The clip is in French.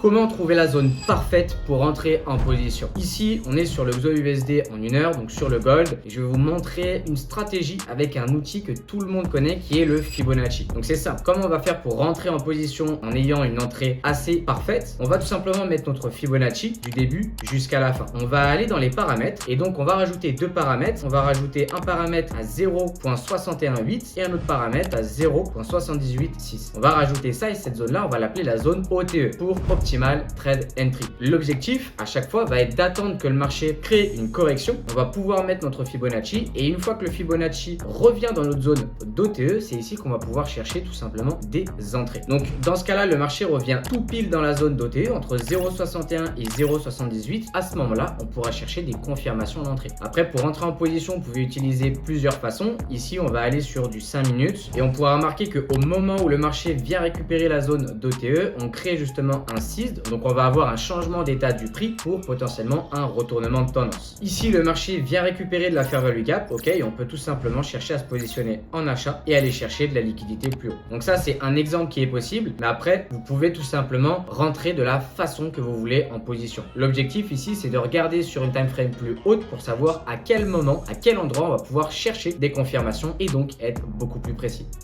Comment trouver la zone parfaite pour entrer en position? Ici, on est sur le XAUUSD en 1 heure, donc sur le Gold. Et je vais vous montrer une stratégie avec un outil que tout le monde connaît qui est le Fibonacci. Donc c'est simple. Comment on va faire pour rentrer en position en ayant une entrée assez parfaite? On va tout simplement mettre notre Fibonacci du début jusqu'à la fin. On va aller dans les paramètres et donc on va rajouter deux paramètres. On va rajouter un paramètre à 0.618 et un autre paramètre à 0.786. On va rajouter ça et cette zone-là, on va l'appeler la zone OTE pour Optimal Trade Entry. L'objectif à chaque fois va être d'attendre que le marché crée une correction. On va pouvoir mettre notre Fibonacci et une fois que le Fibonacci revient dans notre zone d'OTE, c'est ici qu'on va pouvoir chercher tout simplement des entrées. Donc dans ce cas-là, le marché revient tout pile dans la zone d'OTE entre 0.61 et 0.78. À ce moment-là, on pourra chercher des confirmations d'entrée. Après, pour entrer en position, vous pouvez utiliser plusieurs façons. Ici, on va aller sur du 5 minutes et on pourra remarquer qu'au moment où le marché vient récupérer la zone d'OTE, on crée justement un donc on va avoir un changement d'état du prix pour potentiellement un retournement de tendance. Ici le marché vient récupérer de la fair value gap, ok, et on peut tout simplement chercher à se positionner en achat et aller chercher de la liquidité plus haut. Donc ça c'est un exemple qui est possible, mais après vous pouvez tout simplement rentrer de la façon que vous voulez en position. L'objectif ici c'est de regarder sur une time frame plus haute pour savoir à quel moment, à quel endroit on va pouvoir chercher des confirmations et donc être beaucoup plus précis.